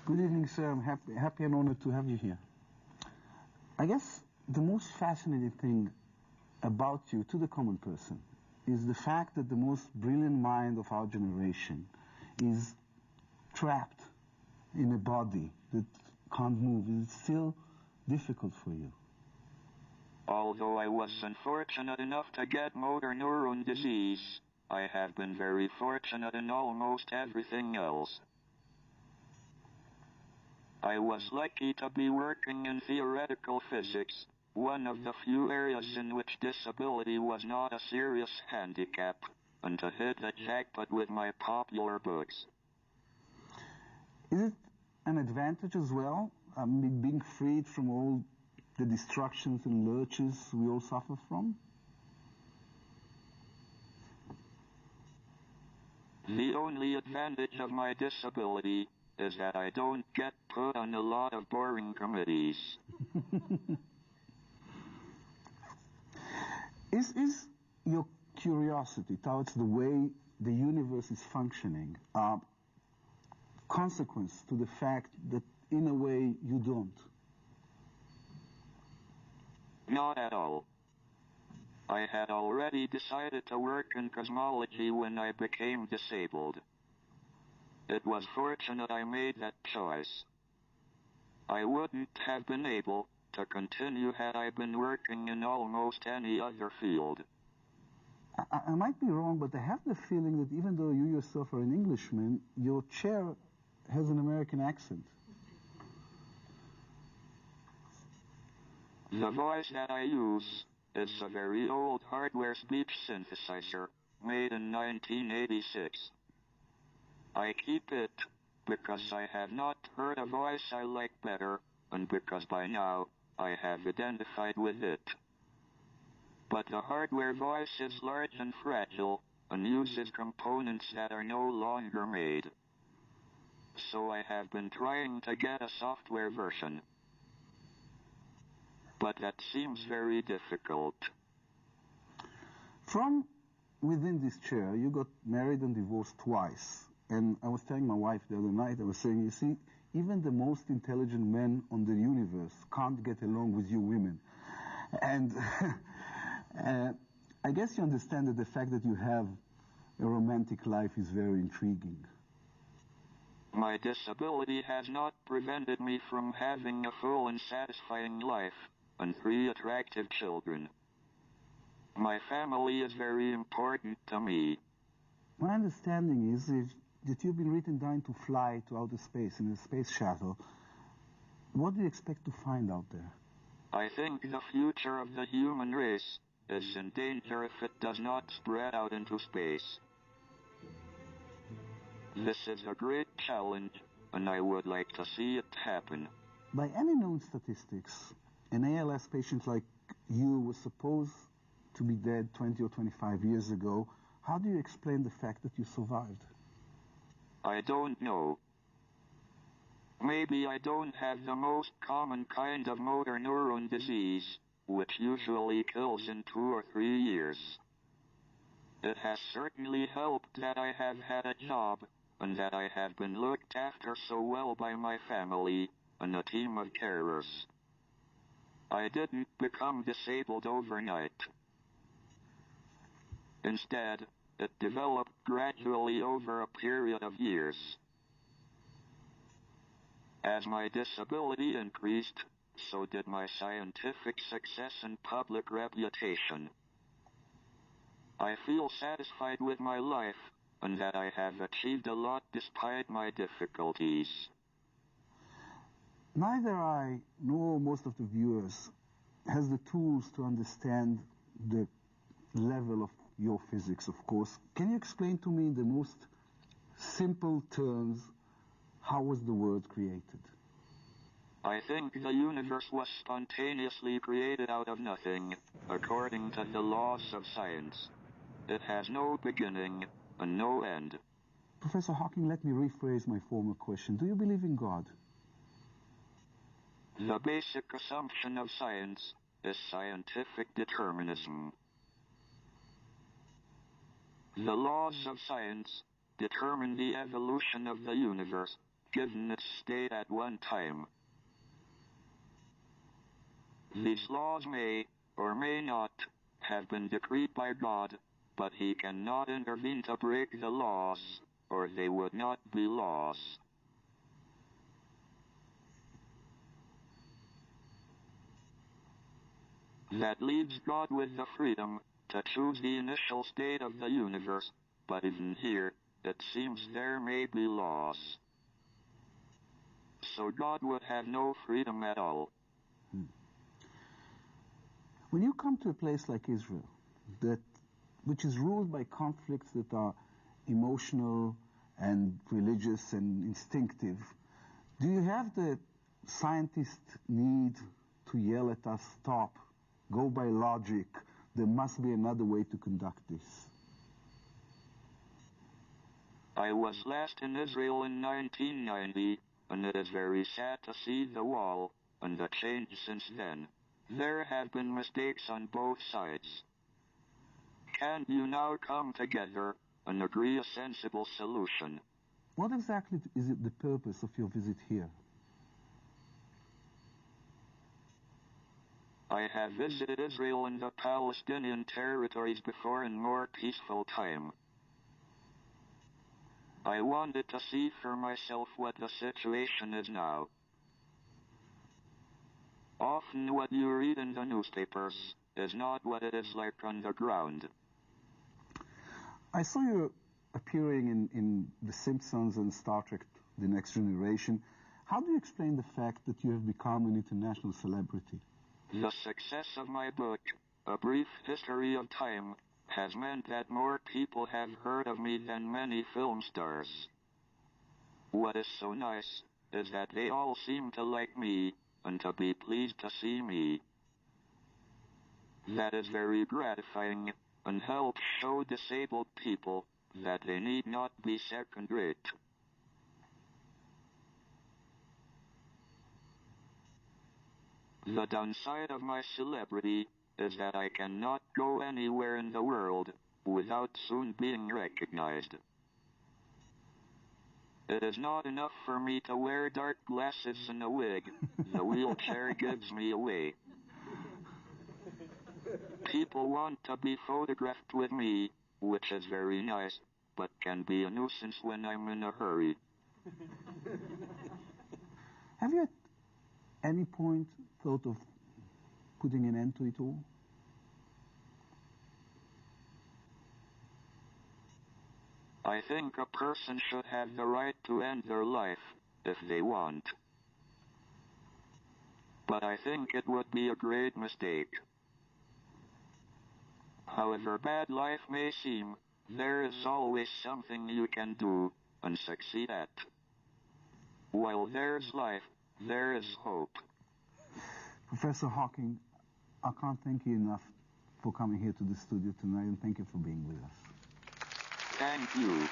Good evening, sir. I'm happy and honored to have you here. I guess the most fascinating thing about you to the common person is the fact that the most brilliant mind of our generation is trapped in a body that can't move. Is it still difficult for you? Although I was unfortunate enough to get motor neuron disease, I have been very fortunate in almost everything else. I was lucky to be working in theoretical physics, one of the few areas in which disability was not a serious handicap, and to hit the jackpot with my popular books. Is it an advantage as well, being freed from all the distractions and lurches we all suffer from? The only advantage of my disability is that I don't get put on a lot of boring committees. Is your curiosity towards the way the universe is functioning a consequence to the fact that in a way you don't? Not at all. I had already decided to work in cosmology when I became disabled. It was fortunate I made that choice. I wouldn't have been able to continue had I been working in almost any other field. I might be wrong, but I have the feeling that even though you yourself are an Englishman, your chair has an American accent. The voice that I use is a very old hardware speech synthesizer made in 1986. I keep it because I have not heard a voice I like better, and because by now I have identified with it. But the hardware voice is large and fragile and uses components that are no longer made. So I have been trying to get a software version. But that seems very difficult. From within this chair, you got married and divorced twice. And I was telling my wife the other night, I was saying, you see, even the most intelligent men on the universe can't get along with you women. And I guess you understand that the fact that you have a romantic life is very intriguing. My disability has not prevented me from having a full and satisfying life and 3 attractive children. My family is very important to me. My understanding is that you've been written down to fly to outer space in a space shuttle. What do you expect to find out there? I think the future of the human race is in danger if it does not spread out into space. This is a great challenge, and I would like to see it happen. By any known statistics, an ALS patient like you was supposed to be dead 20 or 25 years ago. How do you explain the fact that you survived? I don't know. Maybe I don't have the most common kind of motor neuron disease, which usually kills in 2 or 3 years. It has certainly helped that I have had a job, and that I have been looked after so well by my family and a team of carers. I didn't become disabled overnight. Instead, it developed gradually over a period of years. As my disability increased, so did my scientific success and public reputation. I feel satisfied with my life, and that I have achieved a lot despite my difficulties. Neither I nor most of the viewers has the tools to understand the level of your physics, of course. Can you explain to me in the most simple terms how was the world created? I think the universe was spontaneously created out of nothing, according to the laws of science. It has no beginning and no end. Professor Hawking, let me rephrase my former question. Do you believe in God? The basic assumption of science is scientific determinism. The laws of science determine the evolution of the universe, given its state at one time. These laws may, or may not, have been decreed by God, but he cannot intervene to break the laws, or they would not be laws. That leaves God with the freedom to choose the initial state of the universe, but even here, it seems there may be laws. So God would have no freedom at all. When you come to a place like Israel, which is ruled by conflicts that are emotional and religious and instinctive, do you have the scientist need to yell at us, stop, go by logic, there must be another way to conduct this? I was last in Israel in 1990, and it is very sad to see the wall and the change since then. There have been mistakes on both sides. Can you now come together and agree a sensible solution? What exactly is it the purpose of your visit here? I have visited Israel and the Palestinian territories before in more peaceful time. I wanted to see for myself what the situation is now. Often what you read in the newspapers is not what it is like on the ground. I saw you appearing in The Simpsons and Star Trek The Next Generation. How do you explain the fact that you have become an international celebrity? The success of my book, A Brief History of Time, has meant that more people have heard of me than many film stars. What is so nice is that they all seem to like me and to be pleased to see me. That is very gratifying and helps show disabled people that they need not be second-rate. The downside of my celebrity is that I cannot go anywhere in the world without soon being recognized. It is not enough for me to wear dark glasses and a wig. The wheelchair gives me away. People want to be photographed with me, which is very nice, but can be a nuisance when I'm in a hurry. Have you at any point thought of putting an end to it all? I think a person should have the right to end their life if they want. But I think it would be a great mistake. However bad life may seem, there is always something you can do and succeed at. While there's life, there is hope. Professor Hawking, I can't thank you enough for coming here to the studio tonight, and thank you for being with us. Thank you.